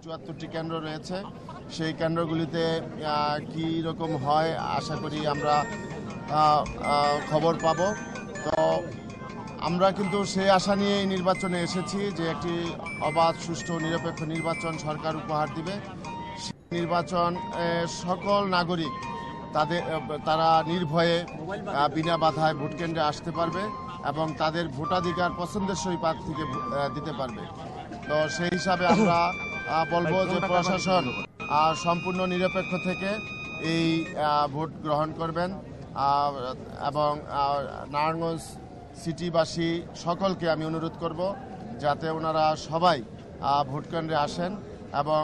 74টি কেন্দ্র রয়েছে। সেই কেন্দ্রগুলিতে কি রকম হয় আশা করি আমরা খবর পাব। তো আমরা কিন্তু সেই আশা নিয়ে এই নির্বাচনে এসেছি যে একটি অবাধ, সুষ্ঠু, নিরপেক্ষ নির্বাচন সরকার উপহার দিবে। নির্বাচন সকল নাগরিক তারা নির্ভয়ে বিনা বাধায় ভোট কেন্দ্রে আসতে পারবে এবং তাদের ভোটাধিকার পছন্দসই প্রার্থীকে দিতে পারবে। তো সেই হিসাবে আমরা বলবো যে প্রশাসন সম্পূর্ণ নিরপেক্ষ থেকে এই ভোট গ্রহণ করবেন এবং নারায়ণগঞ্জ সিটিবাসী সকলকে আমি অনুরোধ করব যাতে ওনারা সবাই ভোট কেন্দ্রে আসেন এবং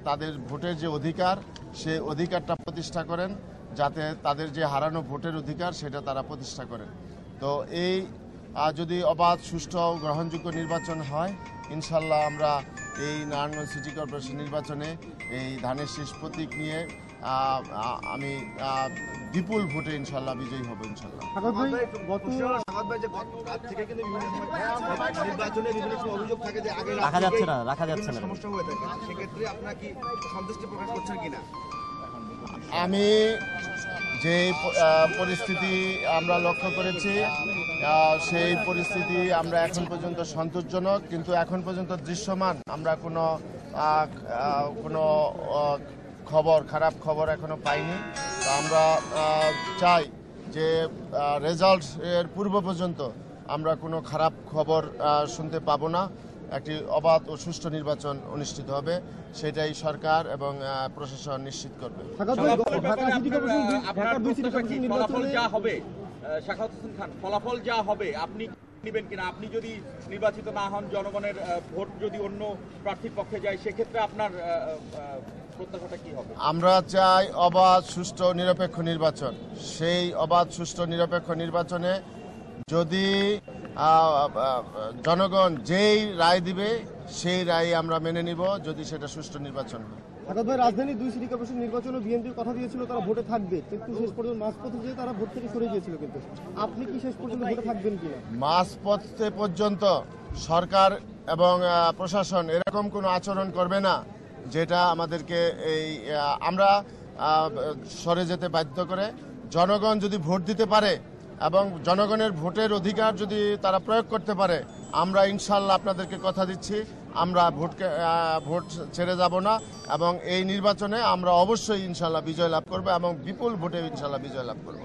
তাদের ভোটের যে অধিকার সেই অধিকারটা প্রতিষ্ঠা করেন, যাতে তাদের যে হারানো ভোটের অধিকার সেটা তারা প্রতিষ্ঠা করেন। তো এই যদি অবাধ, সুষ্ঠু, গ্রহণযোগ্য নির্বাচন হয়, ইনশাল্লাহ আমরা এই নারায়ণগঞ্জ সিটি কর্পোরেশন নির্বাচনে এই ধানের শীষ প্রতীক নিয়ে আমি বিপুল ভোটে ইনশাল্লাহ বিজয়ী হব ইনশাল্লাহ। আমি যে পরিস্থিতি আমরা লক্ষ্য করেছি সেই পরিস্থিতি আমরা এখন পর্যন্ত সন্তোষজনক, কিন্তু এখন পর্যন্ত দৃশ্যমান আমরা কোনো খারাপ খবর এখনো পাইনি। তো আমরা চাই যে রেজাল্ট এর পূর্ব পর্যন্ত আমরা কোনো খারাপ খবর শুনতে পাবো না। একটি অবাধ ও সুষ্ঠু নির্বাচন অনুষ্ঠিত হবে, সেটাই সরকার এবং প্রশাসন নিশ্চিত করবে। ফলাফল যা হবে আপনি নেবেন কিনা? আপনি যদি নির্বাচিত না হন, জনগণের ভোট যদি অন্য প্রার্থীর পক্ষে যায়, সেক্ষেত্রে আপনার প্রত্যাশাটা কি হবে? আমরা চাই অবাধ, সুষ্ঠু, নিরপেক্ষ নির্বাচন। সেই অবাধ, সুষ্ঠু, নিরপেক্ষ নির্বাচনে যদি জনগণ যেই রায় দিবে সেই রায় আমরা মেনে নিব, যদি সেটা সুষ্ঠু নির্বাচন হয়। রাজধানীর 2 সিটি কর্পোরেশন নির্বাচনে বিএনপির কথা দিয়েছিল তারা ভোটে থাকবে, কিন্তু শেষ পর্যন্ত মাঝপথে যেয়ে তারা ভোট থেকে সরে গিয়েছিল। কিন্তু আপনি কি শেষ পর্যন্ত ভোটে থাকবেন কিনা? মাঝপথে পর্যন্ত সরকার এবং প্রশাসন এরকম কোনো আচরণ করবে না যেটা আমাদেরকে আমরা সরে যেতে বাধ্য করে। জনগণ যদি ভোট দিতে পারে এবং জনগণের ভোটের অধিকার যদি তারা প্রয়োগ করতে পারে, আমরা ইনশাল্লাহ আপনাদেরকে কথা দিচ্ছি আমরা ভোট ছেড়ে যাব না এবং এই নির্বাচনে আমরা অবশ্যই ইনশাল্লাহ বিজয় লাভ করব এবং বিপুল ভোটে ইনশাল্লাহ বিজয় লাভ করব।